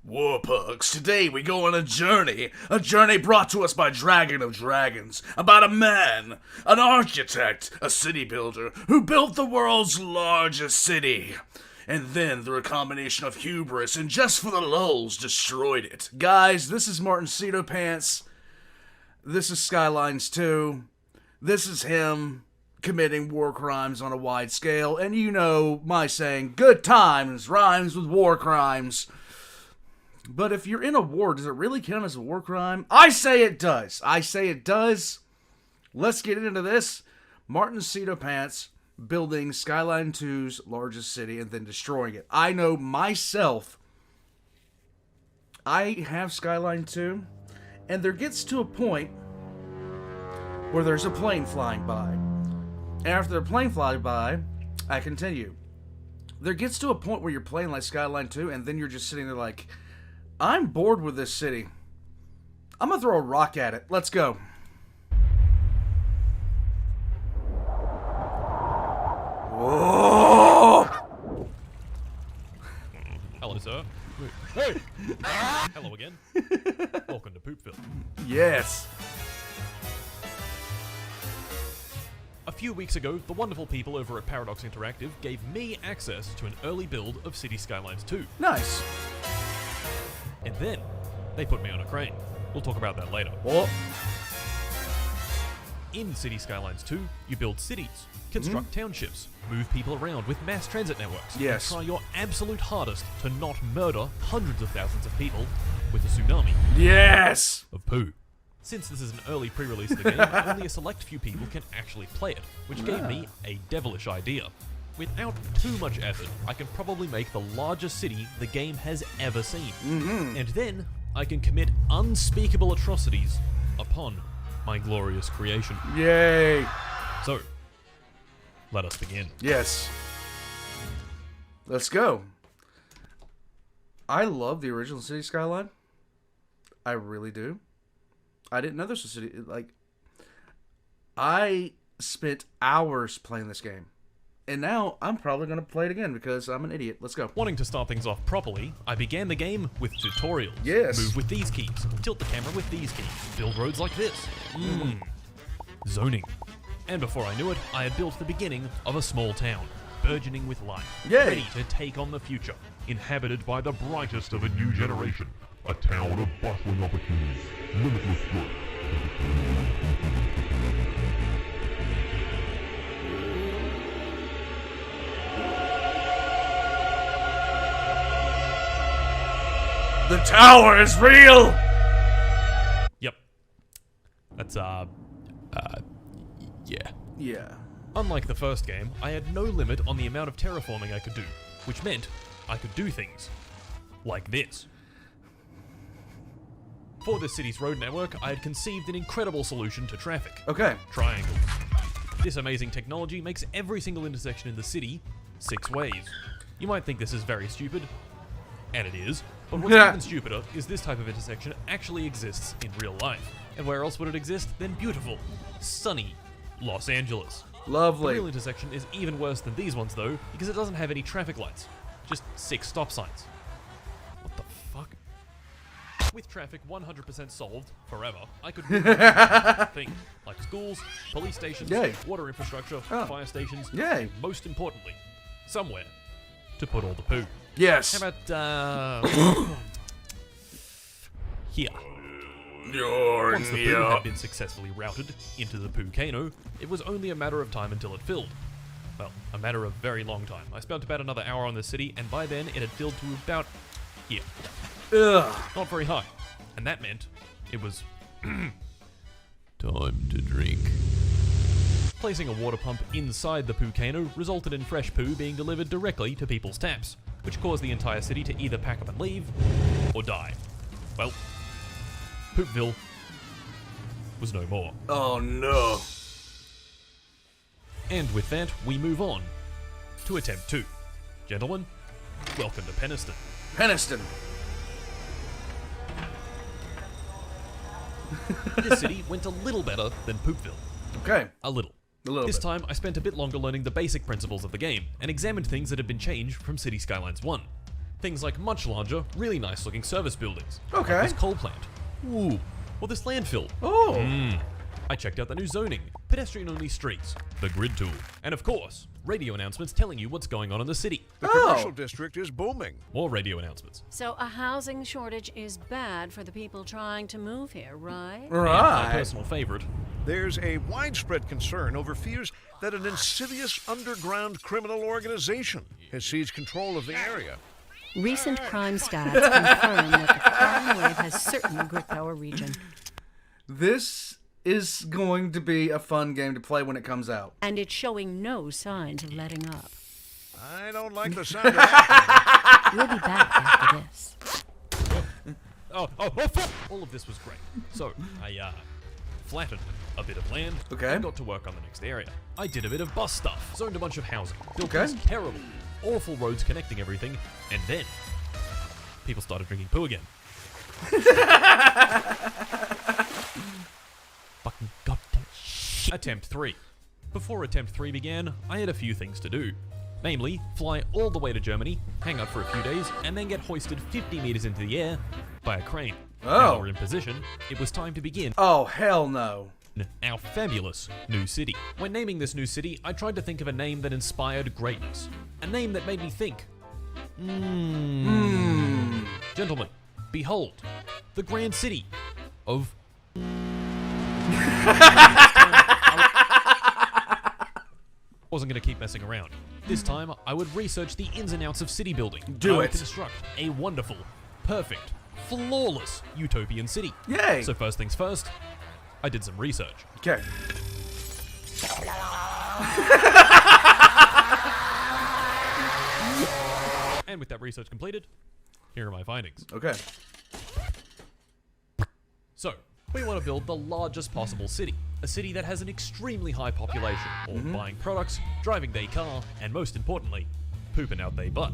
Warpugs, today we go on a journey brought to us by Dragon of Dragons, about a man, an architect, a city builder, who built the world's largest city. And then, through a combination of hubris and just for the lulz, destroyed it. Guys, this is Martincitopants. This is Skylines 2. This is him committing war crimes on a wide scale. And you know my saying, good times rhymes with war crimes. But if you're in a war, does it really count as a war crime? I say it does. Let's get into this. Martincitopants building Skyline 2's largest city and then destroying it. I know myself, I have Skyline 2, and there gets to a point where there's a plane flying by. And after the plane flies by, I continue. There gets to a point where you're playing like Skyline 2, and then you're just sitting there like, I'm bored with this city. I'm gonna throw a rock at it. Let's go. Whoa! Hello, sir. Hey! Hello again. Welcome to Poopville. Yes. A few weeks ago, the wonderful people over at Paradox Interactive gave me access to an early build of Cities Skylines 2. Nice. And then, they put me on a crane. We'll talk about that later. What? In Cities Skylines 2, you build cities, construct townships, move people around with mass transit networks, Yes. and try your absolute hardest to not murder hundreds of thousands of people with a tsunami Yes! of poo. Since this is an early pre-release of the game, only a select few people can actually play it, which gave me a devilish idea. Without too much effort, I can probably make the largest city the game has ever seen. And then, I can commit unspeakable atrocities upon my glorious creation. Yay! So, let us begin. Yes. Let's go. I love the original City Skyline. I really do. I didn't know this was a city. Like, I spent hours playing this game. And now I'm probably going to play it again because I'm an idiot. Let's go. Wanting to start things off properly, I began the game with tutorials. Yes. Move with these keys. Tilt the camera with these keys. Build roads like this. Zoning. And before I knew it, I had built the beginning of a small town, burgeoning with life, Yay. ready to take on the future. Inhabited by the brightest of a new generation. A town of bustling opportunities, limitless growth. The tower is real! Yep. That's, yeah. Yeah. Unlike the first game, I had no limit on the amount of terraforming I could do, which meant I could do things like this. For the city's road network, I had conceived an incredible solution to traffic. Okay. Triangles. This amazing technology makes every single intersection in the city 6 ways. You might think this is very stupid, and it is, but what's even stupider is this type of intersection actually exists in real life. And where else would it exist than beautiful, sunny Los Angeles? The Lovely. real intersection is even worse than these ones though, because it doesn't have any traffic lights. Just 6 stop signs. What the fuck? With traffic 100% solved, forever, I could do things like schools, police stations, Yay. water infrastructure, Oh. fire stations, Yay. and most importantly, somewhere to put all the poo. Yes. How about, here. Once the poo had been successfully routed into the poo-cano, it was only a matter of time until it filled. Well, a matter of very long time. I spent about another hour on the city, and by then it had filled to about here. Ugh. Not very high. And that meant it was time to drink. Placing a water pump inside the poo-cano resulted in fresh poo being delivered directly to people's taps, which caused the entire city to either pack up and leave, or die. Well, Poopville was no more. Oh no. And with that, we move on to attempt 2. Gentlemen, welcome to Peniston. Peniston. This city went a little better than Poopville. Okay. A little. A little This bit. time, I spent a bit longer learning the basic principles of the game, and examined things that had been changed from City Skylines 1. Things like much larger, really nice looking service buildings. Okay. Like this coal plant. Ooh. Or this landfill. Oh. I checked out the new zoning, pedestrian-only streets, the grid tool, and of course, radio announcements telling you what's going on in the city. The commercial district is booming. More radio announcements. So a housing shortage is bad for the people trying to move here, right? And my Right. personal favorite. There's a widespread concern over fears that an insidious underground criminal organization has seized control of the area. Recent crime stats confirm that the crime wave has certainly gripped our region. This is going to be a fun game to play when it comes out. And it's showing no signs of letting up. I don't like the sound of that. We'll be back after this. Oh, all of this was great. So, I flattened a bit of land Okay. and got to work on the next area. I did a bit of bus stuff, zoned a bunch of housing, built Okay. these terrible, awful roads connecting everything, and then people started drinking poo again. Fucking goddamn shit. Attempt 3. Before attempt 3 began, I had a few things to do. Namely, fly all the way to Germany, hang out for a few days, and then get hoisted 50 meters into the air by a crane. Now Oh. we're in position, it was time to begin Oh, hell no. our fabulous new city. When naming this new city, I tried to think of a name that inspired greatness. A name that made me think. Gentlemen, behold, the grand city of... Wasn't going to keep messing around. This time, I would research the ins and outs of city building. Do I would it. construct a wonderful, perfect, flawless utopian city. Yay. So first things first, I did some research. Okay. And with that research completed, here are my findings. Okay. So, we want to build the largest possible city. A city that has an extremely high population, all buying products, driving their car, and most importantly, pooping out their butt.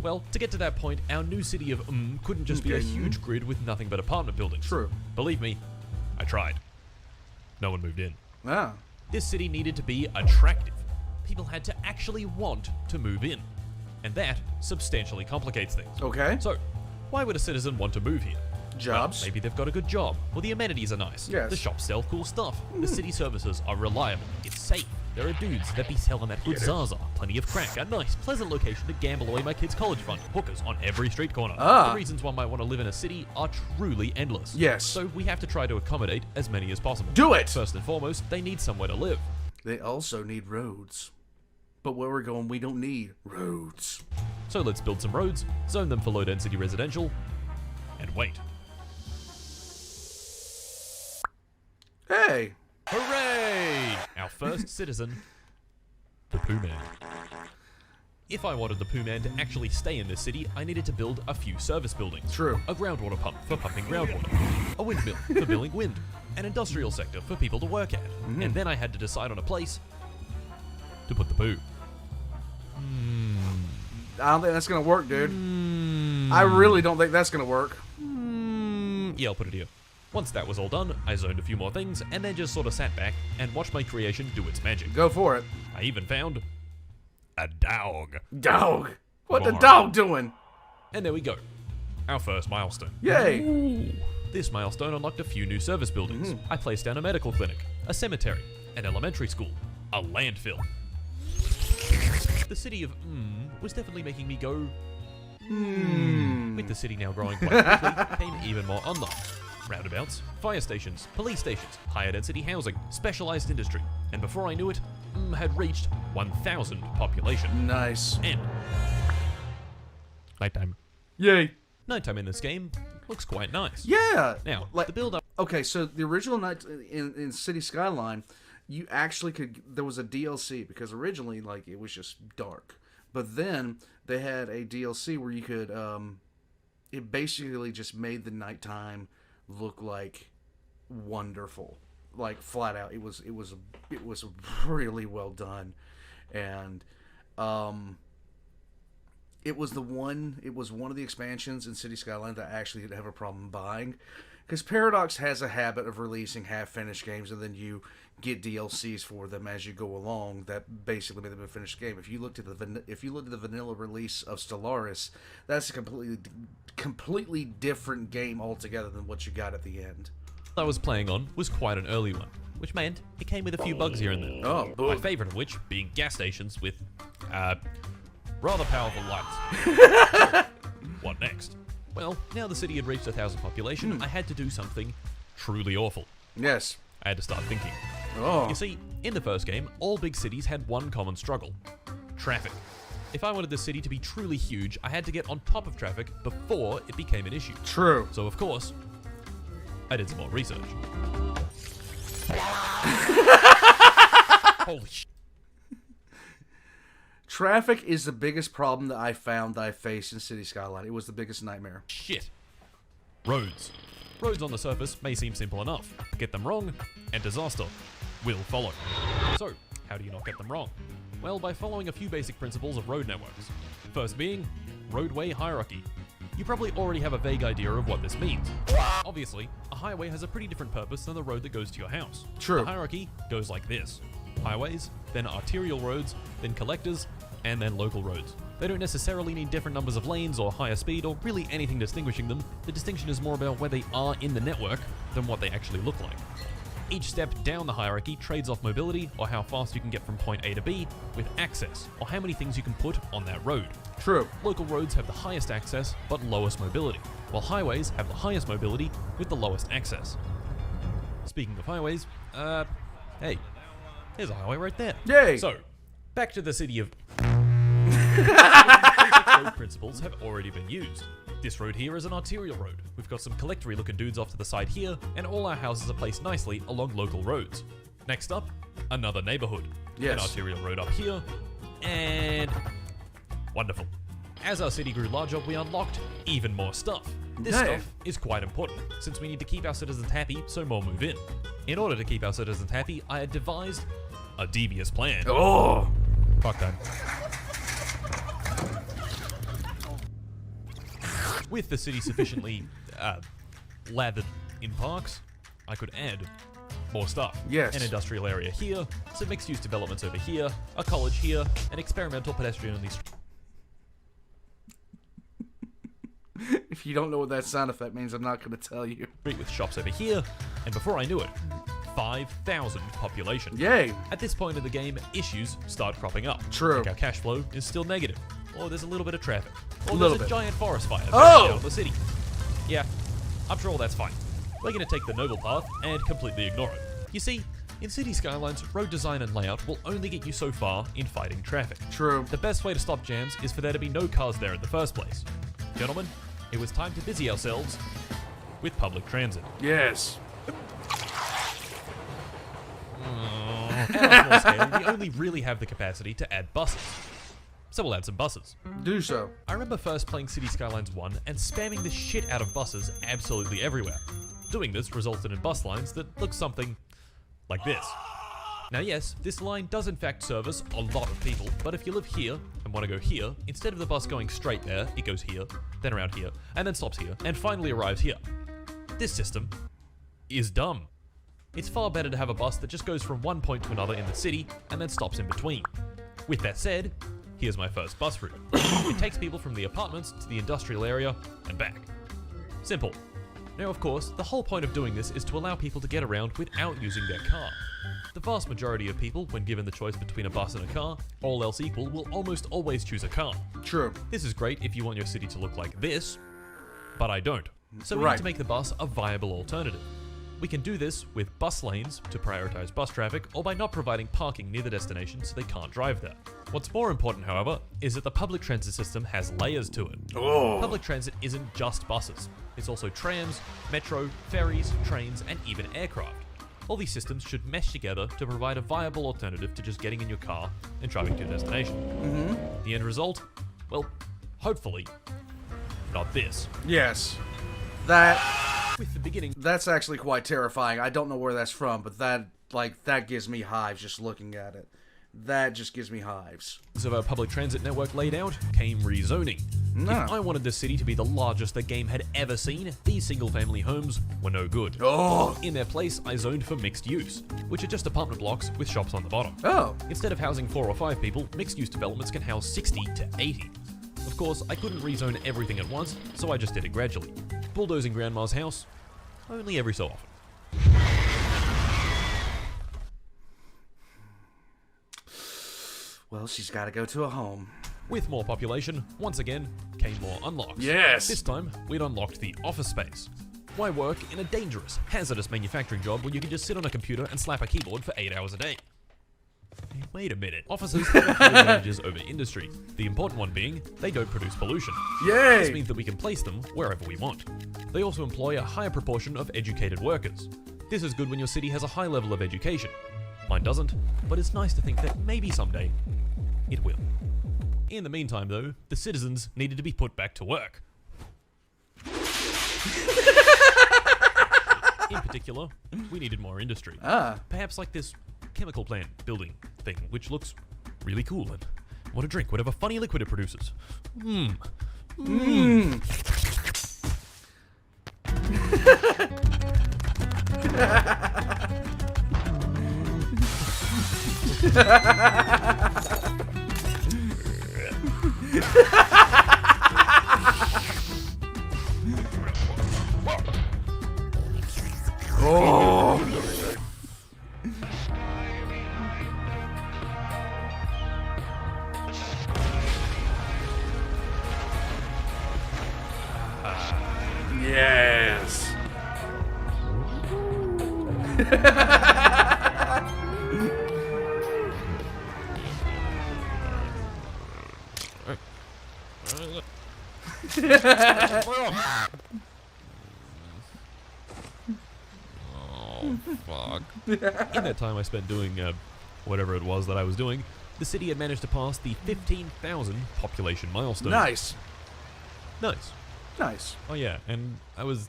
Well, to get to that point, our new city of couldn't just be a Okay. huge grid with nothing but apartment buildings. True. Believe me, I tried. No one moved in. Ah. This city needed to be attractive. People had to actually want to move in. And that substantially complicates things. Okay. So, why would a citizen want to move here? Jobs. Well, maybe they've got a good job, or the amenities are nice. Yes. The shops sell cool stuff. The city services are reliable. It's safe. There are dudes that be selling that good Zaza. Plenty of crack. A nice, pleasant location to gamble away my kids' college fund. Hookers on every street corner. Ah. The reasons one might want to live in a city are truly endless. Yes. So we have to try to accommodate as many as possible. Do it! First and foremost, they need somewhere to live. They also need roads. But where we're going, we don't need roads. So let's build some roads, zone them for low-density residential, and wait. Hey. Hooray! Our first citizen, the Pooh Man. If I wanted the Pooh Man to actually stay in this city, I needed to build a few service buildings. True. A groundwater pump for pumping groundwater. A windmill for milling wind. An industrial sector for people to work at. And then I had to decide on a place to put the Pooh. I don't think that's gonna work, dude. I really don't think that's gonna work. Yeah, I'll put it here. Once that was all done, I zoned a few more things, and then just sort of sat back and watched my creation do its magic. Go for it. I even found a dog. Dog. What the Barn. dog doing? And there we go. Our first milestone. Yay. This milestone unlocked a few new service buildings. I placed down a medical clinic, a cemetery, an elementary school, a landfill. The city of was definitely making me go With the city now growing quite quickly, came even more online. Roundabouts, fire stations, police stations, higher density housing, specialized industry, and before I knew it, had reached 1,000 population. Nice. And nighttime. Yay. Nighttime in this game looks quite nice. Yeah. Now, Like- the build up. Okay, so the original night in City Skyline, you actually could. There was a DLC because originally, like, it was just dark, but then they had a DLC where you could. It basically just made the nighttime look like wonderful, like flat out. It was really well done, and it was one of the expansions in City Skyline that I actually didn't have a problem buying. Because Paradox has a habit of releasing half-finished games, and then you get DLCs for them as you go along that basically make them a finished game. If you looked at the vanilla release of Stellaris, that's a completely different game altogether than what you got at the end. I was playing on was quite an early one, which meant it came with a few bugs here and there. Oh, my favourite of which being gas stations with, rather powerful lights. What next? Well, now the city had reached 1,000 population, I had to do something truly awful. Yes. I had to start thinking. Oh. You see, in the first game, all big cities had one common struggle: traffic. If I wanted the city to be truly huge, I had to get on top of traffic before it became an issue. True. So of course, I did some more research. Holy sh**. Traffic is the biggest problem that I found that I faced in City Skyline. It was the biggest nightmare. Shit. Roads. Roads on the surface may seem simple enough. Get them wrong, and disaster will follow. So, how do you not get them wrong? Well, by following a few basic principles of road networks. First being, roadway hierarchy. You probably already have a vague idea of what this means. Obviously, a highway has a pretty different purpose than the road that goes to your house. True. The hierarchy goes like this: highways, then arterial roads, then collectors, and then local roads. They don't necessarily need different numbers of lanes or higher speed or really anything distinguishing them. The distinction is more about where they are in the network than what they actually look like. Each step down the hierarchy trades off mobility, or how fast you can get from point A to B, with access, or how many things you can put on that road. True. Local roads have the highest access, but lowest mobility, while highways have the highest mobility with the lowest access. Speaking of highways, hey, there's a highway right there. Yay! So, back to the city of... Basic road principles have already been used. This road here is an arterial road. We've got some collectory looking dudes off to the side here, and all our houses are placed nicely along local roads. Next up, another neighborhood. Yes. An arterial road up here, and... wonderful. As our city grew larger, we unlocked even more stuff. This Hey. stuff is quite important, since we need to keep our citizens happy, so more move in. In order to keep our citizens happy, I had devised a devious plan. Oh. Fuck that. With the city sufficiently lathered in parks, I could add more stuff. Yes. An industrial area here, some mixed-use developments over here, a college here, an experimental pedestrian-only If you don't know what that sound effect means, I'm not going to tell you. street with shops over here, and before I knew it, 5,000 population. Yay. At this point in the game, issues start cropping up. True. Like our cash flow is still negative, or there's a little bit of traffic, or Little there's a bit. giant forest fire Oh! burning down the city. Yeah, I'm sure all that's fine. We're going to take the noble path and completely ignore it. You see, in City Skylines, road design and layout will only get you so far in fighting traffic. True. The best way to stop jams is for there to be no cars there in the first place. Gentlemen, it was time to busy ourselves with public transit. Yes. At our small scale, we only really have the capacity to add buses. So we'll add some buses. Do so. I remember first playing City Skylines 1 and spamming the shit out of buses absolutely everywhere. Doing this resulted in bus lines that look something like this. Now yes, this line does in fact service a lot of people, but if you live here and want to go here, instead of the bus going straight there, it goes here, then around here, and then stops here, and finally arrives here. This system is dumb. It's far better to have a bus that just goes from one point to another in the city, and then stops in between. With that said, here's my first bus route. It takes people from the apartments to the industrial area and back. Simple. Now of course, the whole point of doing this is to allow people to get around without using their car. The vast majority of people, when given the choice between a bus and a car, all else equal, will almost always choose a car. True. This is great if you want your city to look like this, but I don't. So we Right. need to make the bus a viable alternative. We can do this with bus lanes to prioritize bus traffic, or by not providing parking near the destination so they can't drive there. What's more important, however, is that the public transit system has layers to it. Oh. Public transit isn't just buses. It's also trams, metro, ferries, trains, and even aircraft. All these systems should mesh together to provide a viable alternative to just getting in your car and driving to your destination. The end result? Well, hopefully, not this. Yes. That With the beginning, that's actually quite terrifying. I don't know where that's from, but that gives me hives just looking at it. That just gives me hives. Of our public transit network laid out came rezoning. No. If I wanted this city to be the largest the game had ever seen, these single-family homes were no good. Oh. In their place, I zoned for mixed use, which are just apartment blocks with shops on the bottom. Oh. Instead of housing 4 or 5 people, mixed-use developments can house 60 to 80. Of course, I couldn't rezone everything at once, so I just did it gradually. Bulldozing Grandma's house, only every so often. Well, she's got to go to a home. With more population, once again, came more unlocks. Yes. This time, we'd unlocked the office space. Why work in a dangerous, hazardous manufacturing job when you can just sit on a computer and slap a keyboard for 8 hours a day? Hey, wait a minute. Offices have a few advantages over industry. The important one being, they don't produce pollution. Yay! This means that we can place them wherever we want. They also employ a higher proportion of educated workers. This is good when your city has a high level of education. Mine doesn't, but it's nice to think that maybe someday it will. In the meantime, though, the citizens needed to be put back to work. In particular, we needed more industry. Perhaps like this chemical plant building thing, which looks really cool and want to drink whatever funny liquid it produces. Oh. Yes. Oh, fuck. In that time I spent doing whatever it was that I was doing, the city had managed to pass the 15,000 population milestone. Nice. Nice. Nice. Oh yeah, and I was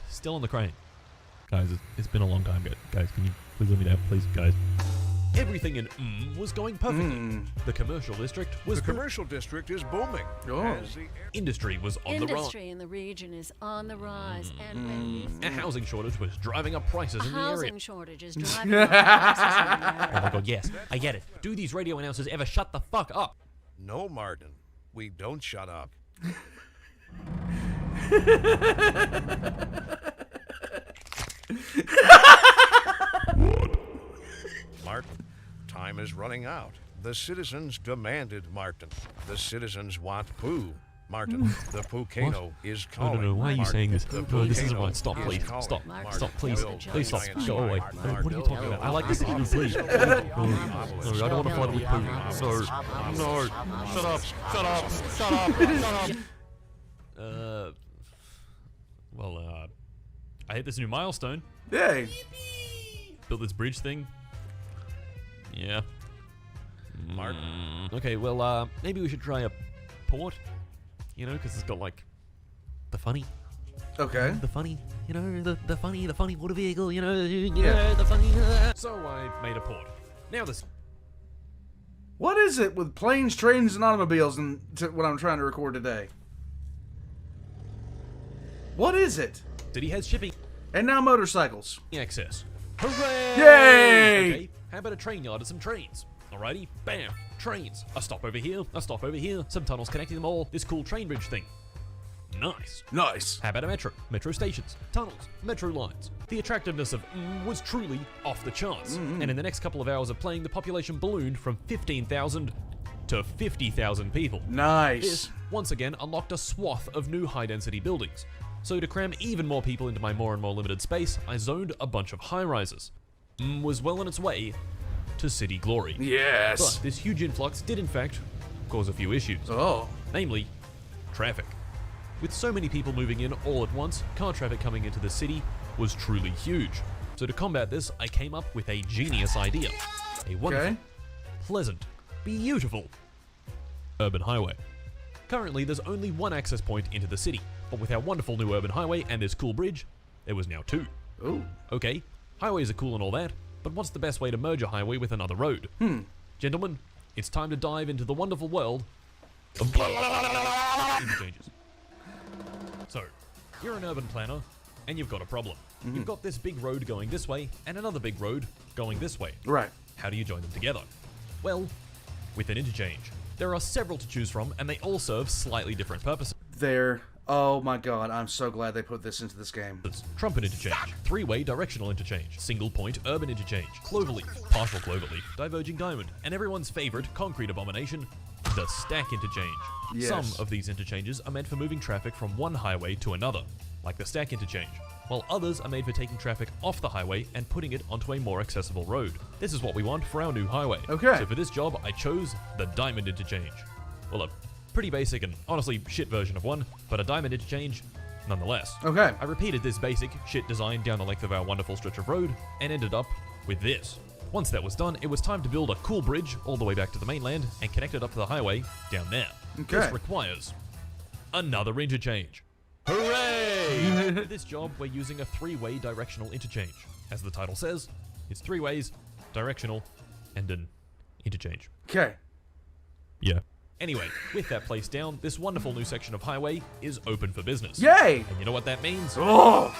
still on the crane. Guys, it's been a long time. Guys, can you please let me down, please, guys? Everything in was going perfectly. The commercial district was The commercial district is booming. Oh. As the industry was on the rise. Industry in the region is on the rise, and when we A housing shortage was driving up prices in the area. housing shortage is driving up prices in the area. Oh my god, yes, I get it. Do these radio announcers ever shut the fuck up? No, Martin, we don't shut up. Martin, time is running out. The citizens demanded Martin. The citizens want poo. Martin, the Poocano is calling. No, why are you Martin, saying this? the No, this isn't Poocano right. Stop, is please. calling. Stop. Martin, Stop, please. Martin, Please stop. Martin, Go away. Martin, What are you talking about? I like this city, please. No, I don't want to fight with poo. No. Shut up. Shut up. Shut up. Shut up. Well, I hit this new milestone. Yay. Built this bridge thing. Yeah. Martin. Okay, well, maybe we should try a port. You know, because it's got like the funny, Okay. the funny water vehicle. You know, Yeah. the funny. So I made a port. Now this. What is it with planes, trains, and automobiles and what I'm trying to record today? What is it? City has shipping And now motorcycles. access. Hooray! Yay! Okay, how about a train yard and some trains? Alrighty, bam, trains. A stop over here, a stop over here, some tunnels connecting them all, this cool train bridge thing. Nice. Nice. How about a metro? Metro stations, tunnels, metro lines. The attractiveness of was truly off the charts. And in the next couple of hours of playing, the population ballooned from 15,000 to 50,000 people. Nice. This, once again, unlocked a swath of new high-density buildings. So to cram even more people into my more and more limited space, I zoned a bunch of high-rises. Was well on its way to city glory. Yes. But this huge influx did in fact cause a few issues. Oh. Namely, traffic. With so many people moving in all at once, car traffic coming into the city was truly huge. So to combat this, I came up with a genius idea. A wonderful, Okay. pleasant, beautiful urban highway. Currently, there's only one access point into the city, but with our wonderful new urban highway and this cool bridge, there was now two. Ooh. Okay, highways are cool and all that, But what's the best way to merge a highway with another road? Gentlemen, it's time to dive into the wonderful world of interchanges. So, you're an urban planner, and you've got a problem. You've got this big road going this way, and another big road going this way. Right. How do you join them together? Well, with an interchange. There are several to choose from, and they all serve slightly different purposes. Oh my god, I'm so glad they put this into this game. Trumpet interchange, three-way directional interchange, single-point urban interchange, cloverleaf, partial cloverleaf, diverging diamond, and everyone's favorite concrete abomination, the stack interchange. Yes. Some of these interchanges are meant for moving traffic from one highway to another, like the stack interchange, while others are made for taking traffic off the highway and putting it onto a more accessible road. This is what we want for our new highway. Okay. So for this job, I chose the diamond interchange. Well, a pretty basic and honestly shit version of one, but a diamond interchange nonetheless. Okay. I repeated this basic shit design down the length of our wonderful stretch of road and ended up with this. Once that was done, it was time to build a cool bridge all the way back to the mainland and connect it up to the highway down there. Okay. This requires another interchange. Hooray! For this job, we're using a three-way directional interchange. As the title says, it's three ways, directional, and an interchange. Okay. Yeah. Anyway, with that placed down, this wonderful new section of highway is open for business. Yay! And you know what that means? Oh!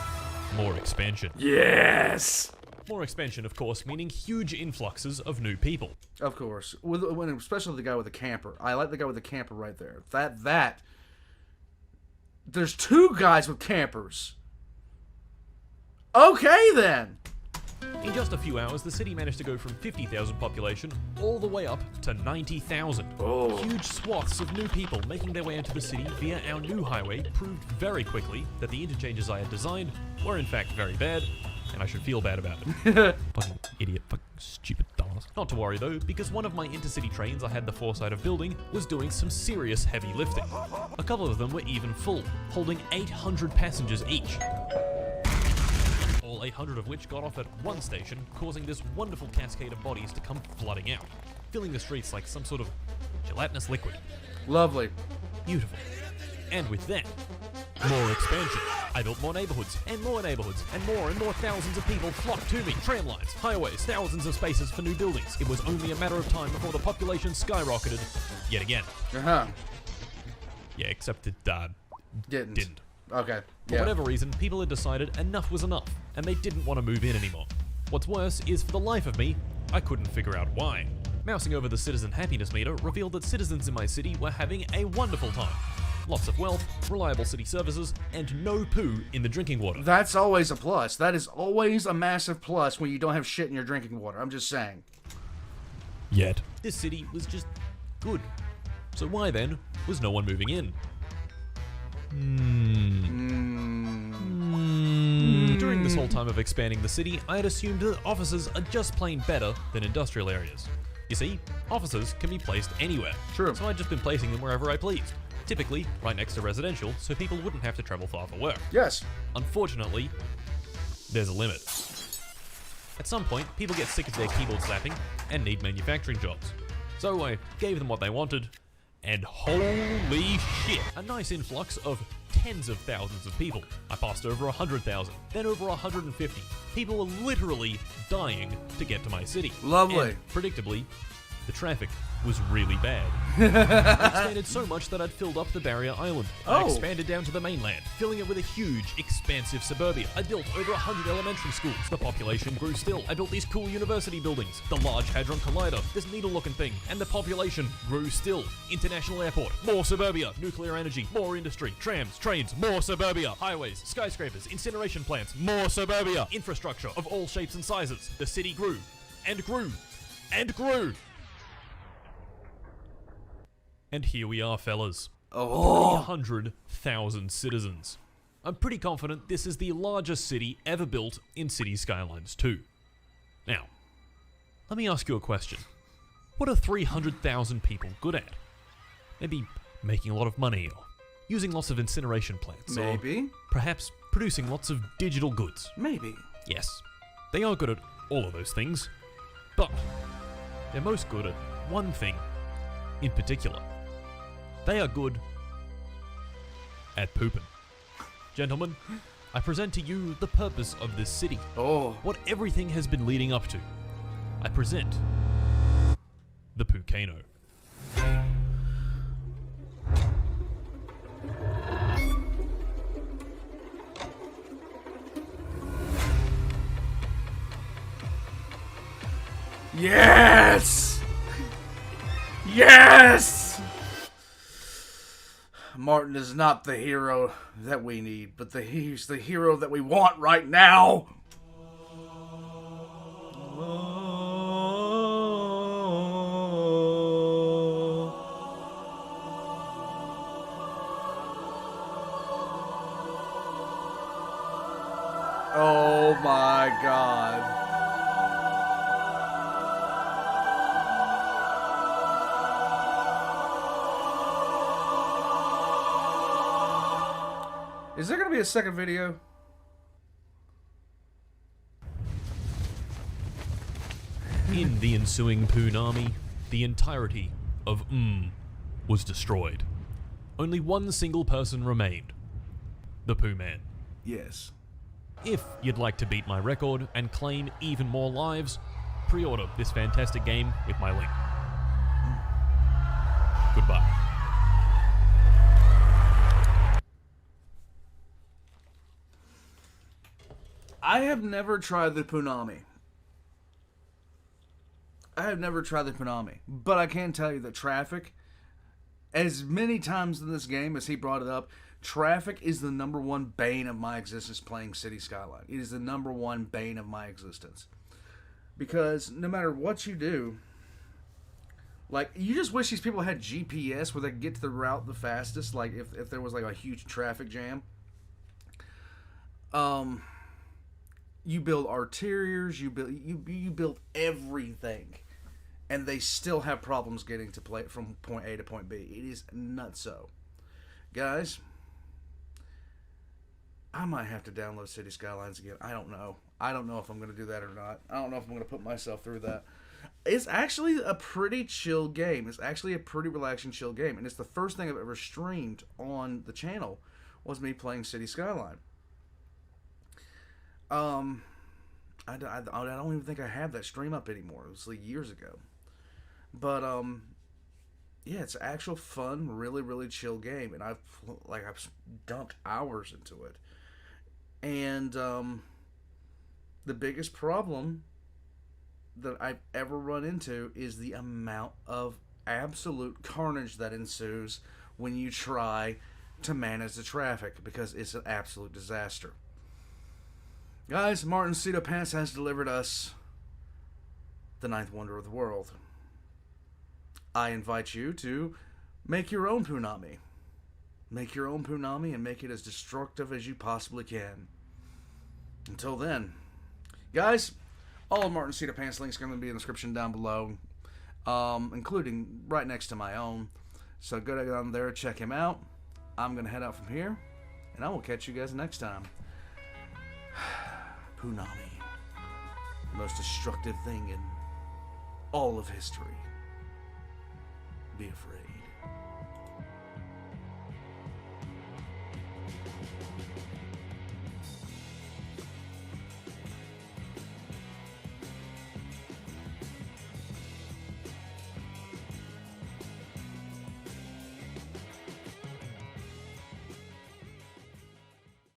More expansion. Yes! More expansion, of course, meaning huge influxes of new people. Of course. Especially the guy with the camper. I like the guy with the camper right there. There's two guys with campers. Okay, then. In just a few hours, the city managed to go from 50,000 population all the way up to 90,000. Oh. Huge swaths of new people making their way into the city via our new highway proved very quickly that the interchanges I had designed were in fact very bad, and I should feel bad about it. Fucking idiot, fucking stupid dumbass. Not to worry though, because one of my intercity trains I had the foresight of building was doing some serious heavy lifting. A couple of them were even full, holding 800 passengers each. All 800 of which got off at one station, causing this wonderful cascade of bodies to come flooding out, filling the streets like some sort of gelatinous liquid. Lovely. Beautiful. And with that, more expansion. I built more neighborhoods, and more neighborhoods, and more thousands of people flocked to me. Tram lines, highways, thousands of spaces for new buildings. It was only a matter of time before the population skyrocketed yet again. Uh-huh. Yeah, except it didn't. Okay. For whatever reason, people had decided enough was enough, and they didn't want to move in anymore. What's worse is, for the life of me, I couldn't figure out why. Mousing over the citizen happiness meter revealed that citizens in my city were having a wonderful time. Lots of wealth, reliable city services, and no poo in the drinking water. That's always a plus. That is always a massive plus when you don't have shit in your drinking water. I'm just saying. Yet. This city was just good. So why then was no one moving in? During this whole time of expanding the city, I had assumed that offices are just plain better than industrial areas. You see, offices can be placed anywhere. True. So I'd just been placing them wherever I pleased. Typically, right next to residential, so people wouldn't have to travel far for work. Yes. Unfortunately, there's a limit. At some point, people get sick of their keyboard slapping and need manufacturing jobs. So I gave them what they wanted, and holy shit, a nice influx of tens of thousands of people. I passed over 100,000, then over 150. People were literally dying to get to my city. Lovely. And, predictably, the traffic was really bad. I expanded so much that I'd filled up the barrier island. I Oh. expanded down to the mainland, filling it with a huge, expansive suburbia. I built over 100 elementary schools. The population grew still. I built these cool university buildings, the Large Hadron Collider, this needle-looking thing, and the population grew still. International airport, more suburbia, nuclear energy, more industry, trams, trains, more suburbia, highways, skyscrapers, incineration plants, more suburbia, infrastructure of all shapes and sizes. The city grew, and grew, and grew. And here we are, fellas. 300,000 citizens. I'm pretty confident this is the largest city ever built in Cities Skylines 2. Now, let me ask you a question. What are 300,000 people good at? Maybe making a lot of money, or using lots of incineration plants, or Maybe. perhaps producing lots of digital goods. Maybe. Yes, they are good at all of those things, but they're most good at one thing in particular. They are good at pooping. Gentlemen, I present to you the purpose of this city. Oh. What everything has been leading up to. I present the Pucano. Yes! Yes! Martin is not the hero that we need, but he's the hero that we want right now. Oh my God. Is there going to be a second video? In the ensuing Punami, the entirety of was destroyed. Only one single person remained. The Pooh Man. Yes. If you'd like to beat my record and claim even more lives, pre-order this fantastic game with my link. Goodbye. I have never tried the Punami. But I can tell you that traffic, as many times in this game as he brought it up, traffic is the number one bane of my existence playing City Skyline. It is the number one bane of my existence. Because no matter what you do, like, you just wish these people had GPS where they could get to the route the fastest, like if there was like a huge traffic jam. You build arterials, you build everything, and they still have problems getting to play from point A to point B. It is nutso. Guys, I might have to download City Skylines again. I don't know. I don't know if I'm going to do that or not. I don't know if I'm going to put myself through that. It's actually a pretty chill game. It's actually a pretty relaxing, chill game, and it's the first thing I've ever streamed on the channel was me playing City Skyline. I don't even think I have that stream up anymore. It was like years ago. But, yeah, it's actual fun, really, really chill game. And I've dumped hours into it. And, the biggest problem that I've ever run into is the amount of absolute carnage that ensues when you try to manage the traffic, because it's an absolute disaster. Guys, Martincitopants has delivered us the ninth wonder of the world. I invite you to make your own Punami. Make your own Punami and make it as destructive as you possibly can. Until then, guys, all of Martincitopants links are going to be in the description down below, including right next to my own. So go down there, check him out. I'm going to head out from here, and I will catch you guys next time. Punami, the most destructive thing in all of history. Be afraid.